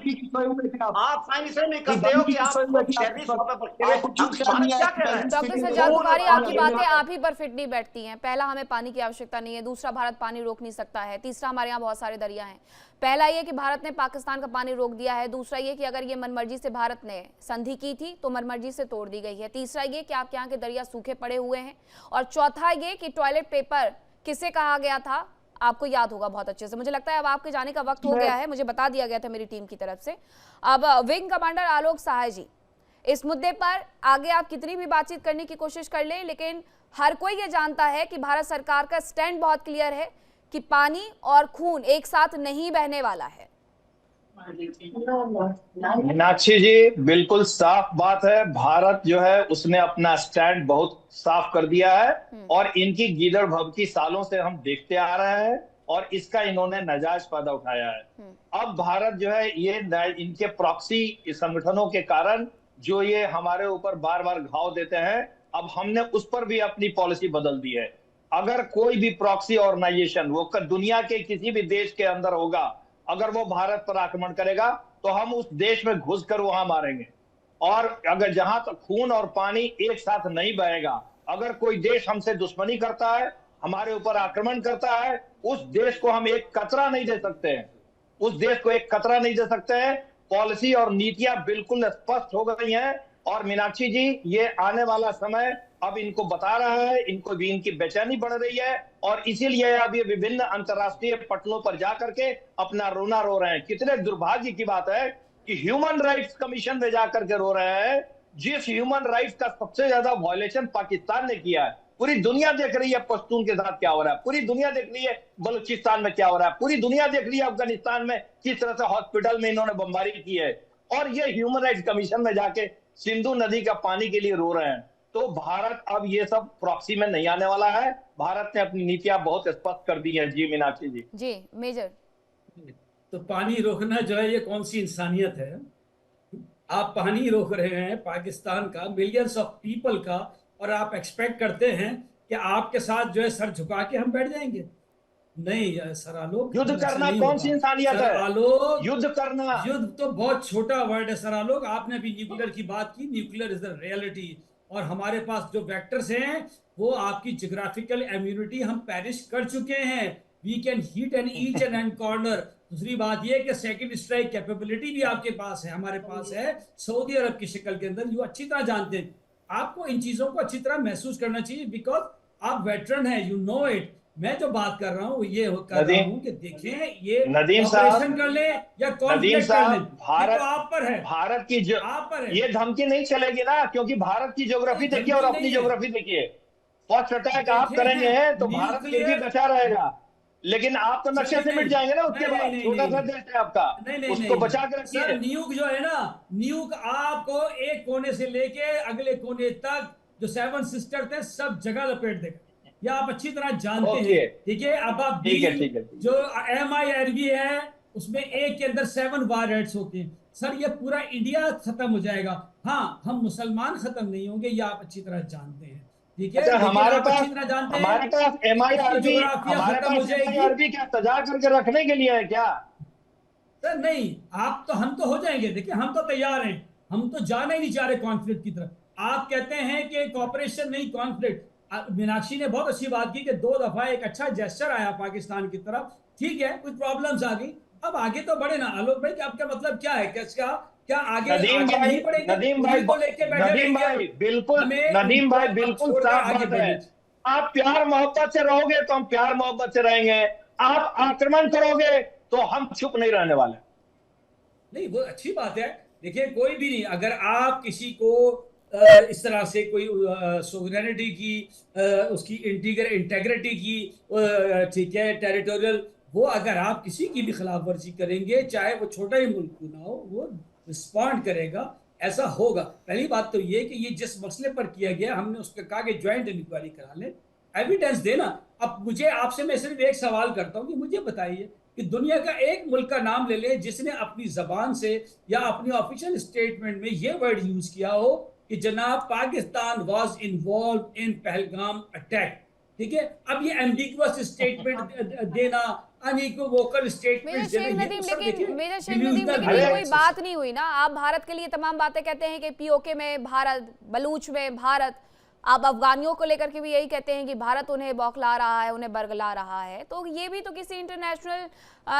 आप साइन इसलिए नहीं करते हो कि आप टेररिस्ट वहां पर बैठे हुए, क्या कह रहे हैं? डॉक्टर सज्जाद बुखारी, आपकी बातें आप ही पर फिट नहीं बैठती हैं। पहला, हमें पानी की आवश्यकता नहीं है। दूसरा, भारत पानी रोक नहीं सकता है। तीसरा, हमारे यहाँ बहुत सारे दरिया हैं। पहला ये कि भारत ने पाकिस्तान का पानी रोक दिया है। दूसरा ये कि अगर ये मनमर्जी से भारत ने संधि की थी तो मनमर्जी से तोड़ दी गई है। तीसरा ये कि आपके यहाँ के दरिया सूखे पड़े हुए हैं। और चौथा ये कि टॉयलेट पेपर किसे कहा गया था, आपको याद होगा बहुत अच्छे से। मुझे लगता है अब आपके जाने का वक्त हो गया है, मुझे बता दिया गया था मेरी टीम की तरफ से। अब विंग कमांडर आलोक सहाय जी, इस मुद्दे पर आगे आप कितनी भी बातचीत करने की कोशिश कर लें, लेकिन हर कोई ये जानता है कि भारत सरकार का स्टैंड बहुत क्लियर है कि पानी और खून एक साथ नहीं बहने वाला है। मीनाक्षी जी, बिल्कुल साफ बात है। भारत जो है उसने अपना स्टैंड बहुत साफ कर दिया है, और इनकी गीदड़ भभकी सालों से हम देखते आ रहे हैं, और इसका इन्होंने नाजायज फायदा उठाया है। अब भारत जो है ये इनके प्रॉक्सी संगठनों के कारण जो ये हमारे ऊपर बार बार घाव देते हैं, अब हमने उस पर भी अपनी पॉलिसी बदल दी है। अगर कोई भी प्रॉक्सी ऑर्गेनाइजेशन वो दुनिया के किसी भी देश के अंदर होगा, अगर वो भारत पर आक्रमण करेगा तो हम उस देश में घुसकर वहां मारेंगे। और अगर जहां तक खून और पानी एक साथ नहीं बहेगा, अगर कोई देश हमसे दुश्मनी करता है, हमारे ऊपर आक्रमण करता है, उस देश को हम एक कतरा नहीं दे सकते हैं, उस देश को एक कतरा नहीं दे सकते हैं। पॉलिसी और नीतियां बिल्कुल स्पष्ट हो गई हैं। और मीनाक्षी जी, ये आने वाला समय अब इनको बता रहा है, इनको भी इनकी बेचैनी बढ़ रही है और इसीलिए अब ये विभिन्न अंतर्राष्ट्रीय पटलों पर जाकर के अपना रोना रो रहे हैं। कितने दुर्भाग्य की बात है कि ह्यूमन राइट्स कमीशन में जाकर के रो रहे हैं, जिस ह्यूमन राइट्स का सबसे ज्यादा वायलेशन पाकिस्तान ने किया है। पूरी दुनिया देख रही है पश्तून के साथ क्या हो रहा है, पूरी दुनिया देख रही है बलूचिस्तान में क्या हो रहा है, पूरी दुनिया देख रही है अफगानिस्तान में किस तरह से हॉस्पिटल में इन्होंने बमबारी की है। और ये ह्यूमन राइट्स कमीशन में जाके सिंधु नदी का पानी के लिए रो रहे हैं। तो भारत अब ये सब प्रॉक्सी में नहीं आने वाला है। भारत ने अपनी नीतियां बहुत स्पष्ट कर दी हैं। जी मीनाक्षी जी। जी मेजर। तो पानी रोकना जो है ये कौन सी इंसानियत है? आप पानी रोक रहे हैं पाकिस्तान का, मिलियंस ऑफ पीपल का, और आप एक्सपेक्ट करते हैं कि आपके साथ जो है सर झुका के हम बैठ जाएंगे? नहीं सर आलोक, युद्ध करना कौन सी इंसानियत है? आलोक, युद्ध करना, युद्ध तो बहुत छोटा वर्ड है सर आलोक। आपने भी न्यूक्लियर की बात की, न्यूक्लियर इज द रियलिटी। और हमारे पास जो वेक्टर्स हैं वो आपकी जियोग्राफिकल इम्यूनिटी हम पेरिश कर चुके हैं। We can hit in each and corner. दूसरी बात ये कि सेकंड स्ट्राइक कैपेबिलिटी भी आपके पास है, हमारे पास है, सऊदी अरब की शक्ल के अंदर। यू अच्छी तरह जानते हैं। आपको इन चीजों को अच्छी तरह महसूस करना चाहिए, बिकॉज आप वेटरन है, यू नो इट। मैं जो बात कर रहा हूँ ये कर रहा हूँ कि देखें, ये ऑपरेशन कर ले या कॉन्फ्लिक्ट कर ले, भारत तो आप पर है, भारत की जो आप पर है। ये धमकी नहीं चलेगी ना, क्योंकि भारत की ज्योग्राफी देखिए और अपनी ज्योग्राफी देखिए। फर्स्ट अटैक आप करेंगे तो भारत फिर भी बचा रहेगा, लेकिन आप तो नक्शे से मिट जाएंगे ना उसके बाद। छोटा सा देश है आपका, उसको बचा के रखिए। न्यूक जो है ना, न्यूक आपको एक कोने से लेके अगले कोने तक जो 7 सिस्टर थे सब जगह लपेट देगा, या आप अच्छी तरह जानते हैं। ठीक है, अब आप जो MIRV है उसमें एक के अंदर 7 वारहेड्स होते हैं। सर ये पूरा इंडिया खत्म हो जाएगा। हाँ, हम मुसलमान खत्म नहीं होंगे, ये आप अच्छी तरह जानते हैं। ठीक है, हमारे पास अच्छी तरह जानते हैं, हमारे पास MIRV क्या सजा करके रखने के लिए है क्या? सर नहीं, आप तो, हम तो हो जाएंगे। देखिए हम तो तैयार हैं, हम तो जाना ही नहीं चाह रहे कॉन्फ्लिक्ट की तरफ। आप कहते हैं कि कॉपरेशन नहीं कॉन्फ्लिक्ट। मीनाक्षी ने बहुत अच्छी बात की कि 2 दफा एक अच्छा जेस्चर आया पाकिस्तान की तरफ। ठीक है, कुछ प्रॉब्लम्स आ गई, अब आगे तो बढ़े ना। आलोक भाई, आपका मतलब क्या है? क्या आगे नहीं बढ़ेंगे? नदीम भाई बिल्कुल साफ बात है। आप प्यार मोहब्बत से रहोगे तो हम प्यार मोहब्बत से रहेंगे, आप आक्रमण करोगे तो हम चुप नहीं रहने वाले। नहीं, वो अच्छी बात है। देखिए कोई भी नहीं, अगर आप किसी को इस तरह से कोई सोवरेनिटी की, उसकी इंटेग्रिटी की, ठीक है, टेरिटोरियल, वो अगर आप किसी की भी खिलाफ वर्जी करेंगे, चाहे वो छोटा ही मुल्क क्यों ना हो, वो रिस्पॉन्ड करेगा। ऐसा होगा। पहली बात तो ये कि ये जिस मसले पर किया गया, हमने उसका कहा कि ज्वाइंट इंक्वायरी करा लें, एविडेंस देना। अब मुझे आपसे, मैं सिर्फ एक सवाल करता हूँ कि मुझे बताइए कि दुनिया का एक मुल्क का नाम ले ले जिसने अपनी जबान से या अपनी ऑफिशियल स्टेटमेंट में ये वर्ड यूज किया हो कि जनाब Pakistan was involve in Pahalgam attack. ठीक है, अब ये एम्बिगुअस स्टेटमेंट देना, अनइक्विवोकल स्टेटमेंट देना, लेकिन कोई बात नहीं हुई ना। आप भारत के लिए तमाम बातें कहते हैं कि POK में भारत, बलूच में भारत, आप अफगानियों को लेकर के भी यही कहते हैं कि भारत उन्हें बौखला रहा है, उन्हें बरगला रहा है। तो ये भी तो किसी इंटरनेशनल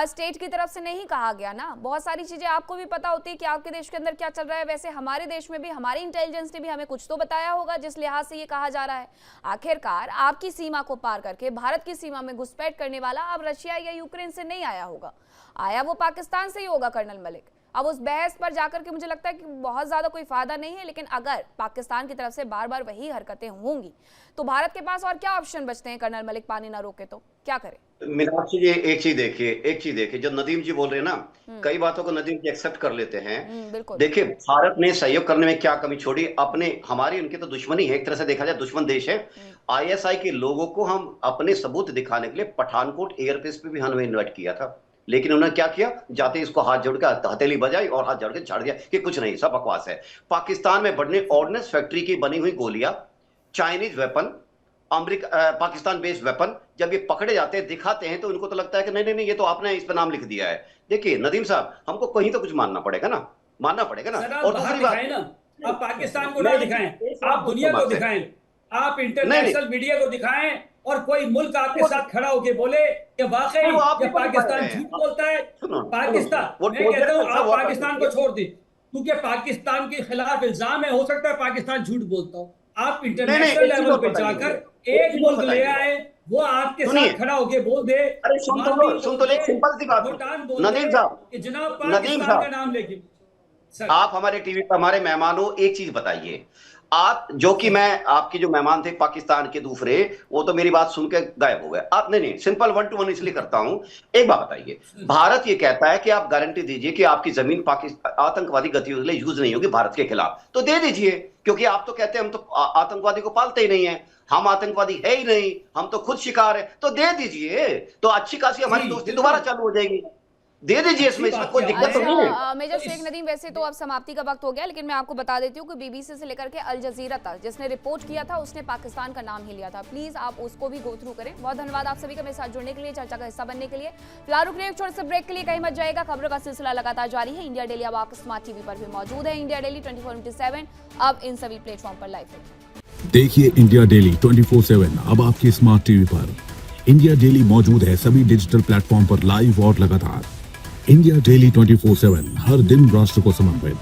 स्टेट की तरफ से नहीं कहा गया ना। बहुत सारी चीजें आपको भी पता होती है कि आपके देश के अंदर क्या चल रहा है। वैसे हमारे देश में भी हमारी इंटेलिजेंस ने भी हमें कुछ तो बताया होगा जिस लिहाज से ये कहा जा रहा है। आखिरकार आपकी सीमा को पार करके भारत की सीमा में घुसपैठ करने वाला अब रशिया या यूक्रेन से नहीं आया होगा, आया वो पाकिस्तान से ही होगा कर्नल मलिक। अब उस बहस पर जाकर के मुझे लगता है कि बहुत ज्यादा कोई फायदा नहीं है, लेकिन अगर पाकिस्तान की तरफ से बार बार वही हरकतें होंगी तो भारत के पास और क्या ऑप्शन बचते हैं? कर्नल मलिक पानी ना रोके तो क्या करे? मीनाक्षी जी, एक चीज देखिए, जो नदीम जी बोल रहे हैं ना, कई बातों को नदीम जी एक्सेप्ट कर लेते हैं। देखिए, भारत ने सहयोग करने में क्या कमी छोड़ी? अपने, हमारी उनकी तो दुश्मनी है, एक तरह से देखा जाए दुश्मन देश है। ISI के लोगों को हम अपने सबूत दिखाने के लिए पठानकोट एयरबेस पे भी हमें इन्वाइट किया था, लेकिन उन्होंने क्या किया? जाते इसको हाथ जोड़ के हथेली बजाई और हाथ जोड़ के झाड़ दिया कि कुछ नहीं, सब बकवास है। पाकिस्तान में बढ़ने ऑर्डिनेंस फैक्ट्री की बनी हुई गोलियां, Chinese weapon, Pakistan based weapon जब ये पकड़े जाते हैं, दिखाते हैं, तो उनको तो लगता है कि नहीं, ये तो आपने इस पर नाम लिख दिया है। देखिए नदीम साहब, हमको कहीं तो कुछ मानना पड़ेगा ना, और दूसरी बात, आप पाकिस्तान को ना दिखाएं, आप दुनिया को दिखाएं, आप इंटरनेशनल मीडिया को दिखाएं, और कोई मुल्क आपके साथ खड़ा होके बोले कि वाकई ये पाकिस्तान झूठ बोलता है। पाकिस्तान, मैं कहता हूं आप पाकिस्तान को छोड़ दें, क्योंकि पाकिस्तान के खिलाफ इल्जाम है, हो सकता है पाकिस्तान झूठ बोलता हो। आप इंटरनेशनल लेवल पे जाकर एक मुल्क ले आए, वो आपके साथ खड़ा होके बोल दे, अरे सुन तो ले, सिंपल सी बात, भूटान बोल नदीम साहब, कि जनाब पाकिस्तान का नाम लेके। आप हमारे टीवी पर हमारे मेहमान हो, एक चीज बताइए आप, जो कि मैं आपके जो मेहमान थे पाकिस्तान के दूसरे, वो तो मेरी बात सुन के गायब हो गए। आप नहीं, सिंपल 1 to 1 इसलिए करता हूं। एक बात बताइए, भारत ये कहता है कि आप गारंटी दीजिए कि आपकी जमीन आतंकवादी गतिविधियों के लिए यूज नहीं होगी भारत के खिलाफ, तो दे दीजिए, क्योंकि आप तो कहते हैं हम तो आतंकवादी को पालते ही नहीं है, हम आतंकवादी है ही नहीं, हम तो खुद शिकार है, तो दे दीजिए, तो अच्छी खासी हमारी दोस्ती दोबारा चालू हो जाएगी। दे दीजिए, इसमें कोई दिक्कत तो नहीं है। मेजर शेख नदीम, वैसे तो अब समाप्ति का वक्त हो गया, लेकिन मैं आपको बता देती हूँ कि बीबीसी से लेकर के अल जजीरा तक जिसने रिपोर्ट किया था उसने पाकिस्तान का नाम ही लिया था। प्लीज आप उसको भी गो थ्रू करें। बहुत धन्यवाद आप सभी का मेरे साथ जुड़ने के लिए, चर्चा का हिस्सा बनने के लिए। फिलहाल रुक रहे एक छोटे से ब्रेक के लिए, कहीं मत जाएगा, खबरों का सिलसिला लगातार जारी है। इंडिया डेली अब आपके स्मार्ट टीवी पर भी मौजूद है। इंडिया डेली 24/7 अब इन सभी प्लेटफॉर्म पर लाइव है। देखिए इंडिया डेली 24/7 अब आपके स्मार्ट टीवी पर। इंडिया डेली मौजूद है सभी डिजिटल प्लेटफॉर्म पर लाइव और लगातार। इंडिया डेली 24/7 हर दिन राष्ट्र को समर्पित।